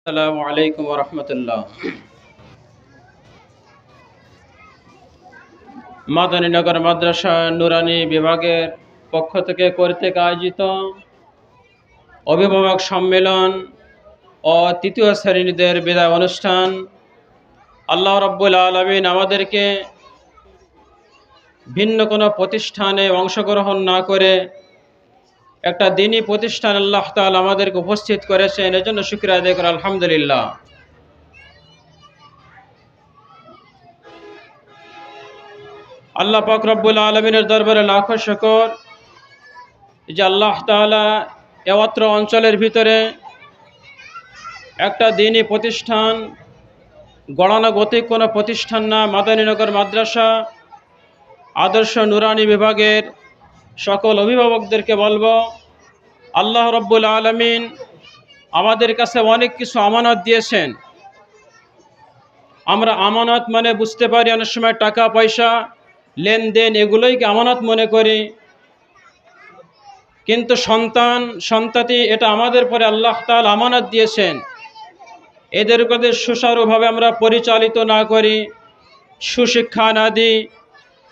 আসসালামু আলাইকুম ওয়া রাহমাতুল্লাহ। মাদানীনগর মাদ্রাসা নুরানি বিভাগের পক্ষ থেকে কর্তৃক আয়োজিত অভিভাবক সম্মেলন ও তৃতীয় শ্রেণীদের বিদায় অনুষ্ঠান। আল্লাহ রাব্বুল আলামিন আমাদেরকে ভিন্ন কোনো প্রতিষ্ঠানে অংশগ্রহণ না করে একটা দ্বীনি প্রতিষ্ঠান আল্লাহ তাআলা আমাদেরকে উপস্থিত করেছেন, এজন্য শুকরিয়া আদায় করি আলহামদুলিল্লাহ। আল্লাহ পাক রব্বুল আলামিনের দরবারে লাখো শুকর যে আল্লাহ তাআলা এওয়াত্র অঞ্চলের ভিতরে একটা দ্বীনি প্রতিষ্ঠান, গণানুগতিক কোনো প্রতিষ্ঠান না, মাদানীনগর মাদ্রাসা আদর্শ নুরানি বিভাগের সকল অভিভাবকদেরকে বলবো, আল্লাহ রব্বুল আলামিন আমাদের কাছে অনেক কিছু আমানত দিয়েছেন। আমরা আমানত মানে বুঝতে পারি অনেক সময় টাকা পয়সা লেনদেন, এগুলোই আমানত মনে করি, কিন্তু সন্তাতি এটা আমাদের পরে আল্লাহ তাআলা আমানত দিয়েছেন। এদেরকে সুচারুভাবে আমরা পরিচালিত না করি, সুশিক্ষা না দিই,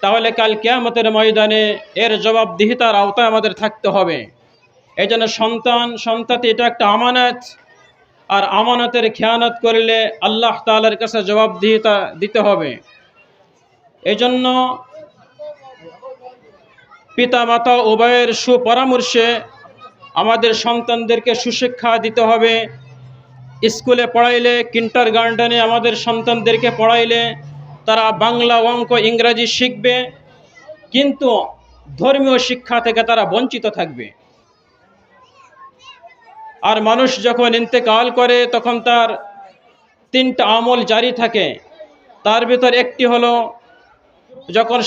তাহলে কাল কিয়ামতের ময়দানে এর জবাবদিহিতার আওতায় আমাদের থাকতে হবে। এই জন্য সন্তাতি এটা একটা আমানত, আর আমানতের খেয়ানত করলে আল্লাহ তাআলার কাছে জবাবদিহিতা দিতে হবে। এই জন্য পিতা মাতা উভয়ের সুপরামর্শে আমাদের সন্তানদেরকে সুশিক্ষা দিতে হবে। স্কুলে পড়াইলে, কিন্ডারগার্টেনে আমাদের সন্তানদেরকে পড়াইলে তারা বাংলা, অঙ্ক, ইংরাজি শিখবে, কিন্তু ধর্মীয় শিক্ষা থেকে তারা বঞ্চিত থাকবে। আর মানুষ যখন ইন্তেকাল করে তখন তার 3টা আমল জারি থাকে। তার ভিতর একটি হলো, যখন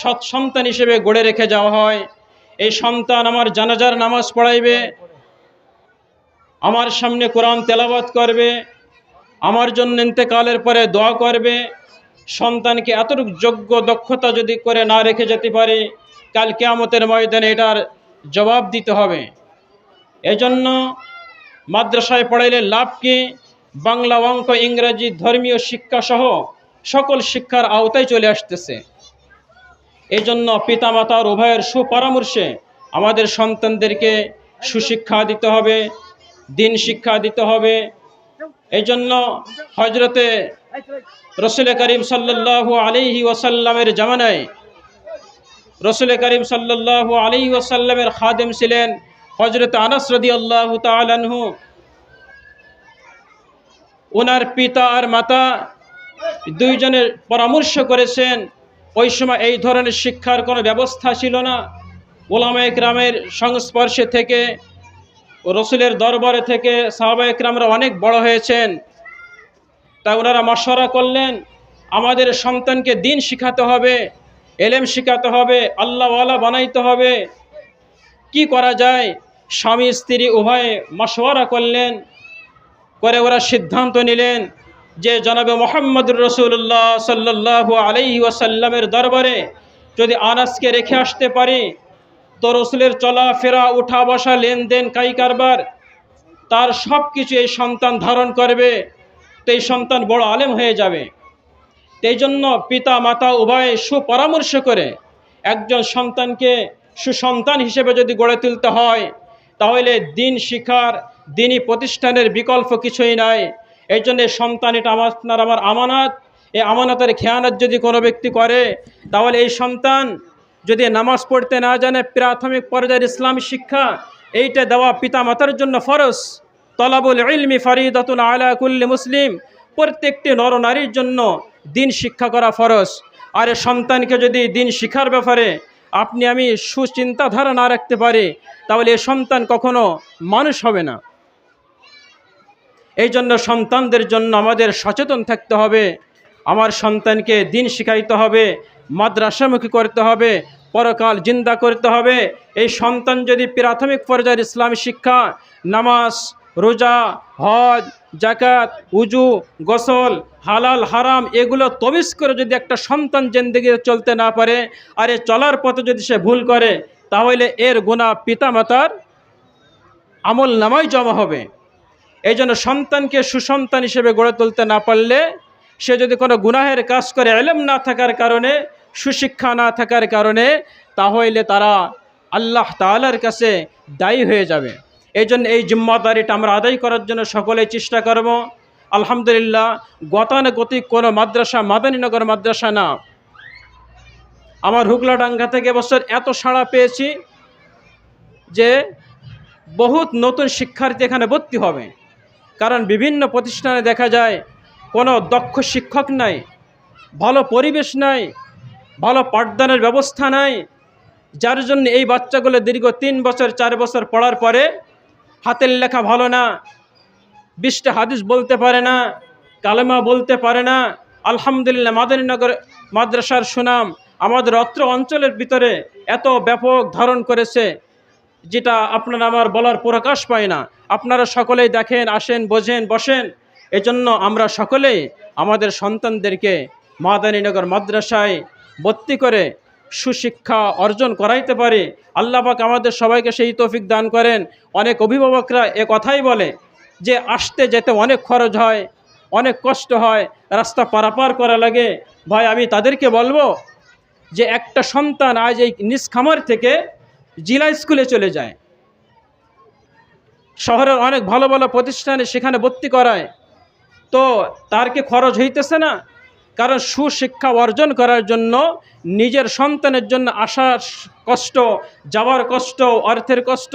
সৎ সন্তান হিসেবে গড়ে রেখে যাওয়া হয়, এই সন্তান আমার জানাজার নামাজ পড়াইবে, আমার সামনে কোরআন তেলাওয়াত করবে, আমার জন্য ইন্তেকালের পরে দোয়া করবে। সন্তানকে এতটুকু যোগ্য দক্ষতা যদি করে না রেখে যেতে পারে, কাল কিয়ামতের ময়দানে এটার জবাব দিতে হবে। এজন্য মাদ্রাসায় পড়াইলে লাভ কি? বাংলা, অঙ্ক, ইংরেজি, ধর্মীয় শিক্ষা সহ সকল শিক্ষার আওতায় চলে আসতেছে। এই জন্য পিতামাতার উভয়ের সুপরামর্শে আমাদের সন্তানদেরকে সুশিক্ষা দিতে হবে, দ্বীন শিক্ষা দিতে হবে। এই জন্য হজরতে রসুল করিম সাল্লাল্লাহু আলাইহি ওয়াসাল্লামের জামানায় রসুল করিম সাল্লাল্লাহু আলাইহি ওয়াসাল্লামের খাদেম ছিলেন হজরত আনাস রাদিয়াল্লাহু তাআলা আনহু। ওনার পিতা আর মাতা দুইজনের পরামর্শ করেছেন। ওই সময় এই ধরনের শিক্ষার কোনো ব্যবস্থা ছিল না। উলামায়ে কেরামের সংস্পর্শে থেকে, রসুলের দরবারে থেকে সাহাবায়ে কেরামরা অনেক বড় হয়েছেন। তাই ওনারা মশওয়ারা করলেন, আমাদের সন্তানকে দ্বীন শিখাতে হবে, এলেম শিখাতে হবে, আল্লাহওয়ালা বানাইতে হবে। কি করা যায়? স্বামী স্ত্রী উভয়ে মশওয়ারা করলেন, করে ওরা সিদ্ধান্ত নিলেন যে জনাবে মুহাম্মদুর রাসূলুল্লাহ সাল্লাল্লাহু আলাইহি ওয়াসাল্লামের দরবারে যদি আনাসকে রেখে আসতে পারি, তো রসুলের চলাফেরা, উঠা বসা, লেনদেন, কাই কারবার, তার সব কিছু এই সন্তান ধারণ করবে, তো এই সন্তান বড় আলেম হয়ে যাবে। এই জন্য পিতা মাতা উভয়ে সুপরামর্শ করে একজন সন্তানকে সুসন্তান হিসেবে যদি গড়ে তুলতে হয়, তাহলে দ্বীন শিক্ষার, দ্বীনি প্রতিষ্ঠানের বিকল্প কিছুই নাই। এই জন্য সন্তান এটা আপনার আমার আমানত। এই আমানতের খেয়ানত যদি কোনো ব্যক্তি করে, তাহলে এই সন্তান যদি নামাজ পড়তে না জানে, প্রাথমিক পর্যায়ের ইসলামী শিক্ষা এইটা দেওয়া পিতা মাতার জন্য ফরজ। তলাবুল ইলমি ফরিদাতুন আলা কুল্লি মুসলিম, প্রত্যেকটি নরনারীর জন্য দ্বীন শিক্ষা করা ফরজ। আর এই সন্তানকে যদি দ্বীন শিক্ষার ব্যাপারে আপনি আমি সুচিন্তাধারা না রাখতে পারি, তাহলে এই সন্তান কখনো মানুষ হবে না। এই জন্য সন্তানদের জন্য আমাদের সচেতন থাকতে হবে। আমার সন্তানকে দ্বীন শিখাইতে হবে, মাদ্রাসামুখী করতে হবে, পরকাল জিন্দা করতে হবে। এই সন্তান যদি প্রাথমিক পর্যায়ের ইসলামী শিক্ষা, নামাজ, রোজা, হজ, যাকাত, উজু, গোসল, হালাল হারাম এগুলো তমিজ করে যদি একটা সন্তান জিন্দেগিতে চলতে না পারে, আর এ চলার পথে যদি সে ভুল করে, তাহলে এর গুনাহ পিতা মাতার আমল নামায় জমা হবে। এই জন্য সন্তানকে সুসন্তান হিসেবে গড়ে তুলতে না পারলে, সে যদি কোনো গুনাহের কাজ করে ইলম না থাকার কারণে, সুশিক্ষা না থাকার কারণে, তাহলে তারা আল্লাহ তাআলার কাছে দায়ী হয়ে যাবে। এই জন্য এই জিম্মাদারিটা আমরা আদায় করার জন্য সকলেই চেষ্টা করব। আলহামদুলিল্লাহ, গতানুগতিক কোনো মাদ্রাসা মাদানীনগর মাদ্রাসা না, আমার হুগলাডাঙ্গা থেকে এবছর এত সাড়া পেয়েছি যে বহুত নতুন শিক্ষার্থী এখানে ভর্তি হবে। কারণ বিভিন্ন প্রতিষ্ঠানে দেখা যায় কোনো দক্ষ শিক্ষক নাই, ভালো পরিবেশ নাই, ভালো পাঠদানের ব্যবস্থা নাই, যার জন্য এই বাচ্চাগুলো দীর্ঘ 3 বছর 4 বছর পড়ার পরে হাতের লেখা ভালো না, 20টা হাদিস বলতে পারে না, কালেমা বলতে পারে না। আলহামদুলিল্লাহ, মাদানীনগর মাদ্রাসার সুনাম আমাদের অত্র অঞ্চলের ভিতরে এত ব্যাপক ধারণ করেছে, যেটা আপনারা আমার বলার প্রকাশ পায় না। আপনারা সকলেই দেখেন, আসেন, বোঝেন, বসেন। এজন্য আমরা সকলেই আমাদের সন্তানদেরকে মাদানীনগর মাদ্রাসায় ভর্তি করে সুশিক্ষা অর্জন করাইতে পারি। আল্লাহ পাক আমাদের সবাইকে সেই তৌফিক দান করেন। অনেক অভিভাবকরা এ কথাই বলে যে আসতে যেতে অনেক খরচ হয়, অনেক কষ্ট হয়, রাস্তা পারাপার করা লাগে। ভাই, আমি তাদেরকে বলবো যে একটা সন্তান আজ এই নিজ খামার থেকে জিলা স্কুলে চলে যায়, শহরের অনেক ভালো ভালো প্রতিষ্ঠানে সেখানে ভর্তি করায়, তো তার কি খরচ হইতেছে না? কারণ সুশিক্ষা অর্জন করার জন্য নিজের সন্তানের জন্য আসার কষ্ট, যাওয়ার কষ্ট, অর্থের কষ্ট,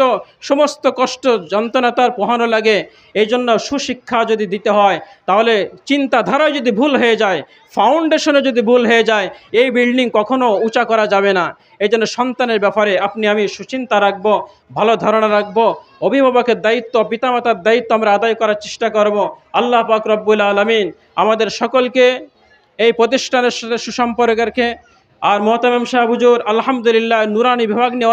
সমস্ত কষ্ট যন্ত্রণা তার পোহানো লাগে। এই জন্য সুশিক্ষা যদি দিতে হয়, তাহলে চিন্তাধারায় যদি ভুল হয়ে যায়, ফাউন্ডেশনে যদি ভুল হয়ে যায়, এই বিল্ডিং কখনো উঁচা করা যাবে না। এই জন্য সন্তানের ব্যাপারে আপনি আমি সুচিন্তা রাখবো, ভালো ধারণা রাখবো। অভিভাবকের দায়িত্ব, পিতামাতার দায়িত্ব আমরা আদায় করার চেষ্টা করব। আল্লাহ পাক রব্বুল আলামিন আমাদের সকলকে এই প্রতিষ্ঠানের সাথে সুসম্পর্ক রেখে, আর মোহতামিম সাহেব হুজুর আলহামদুলিল্লাহ নুরানি বিভাগ নিয়ে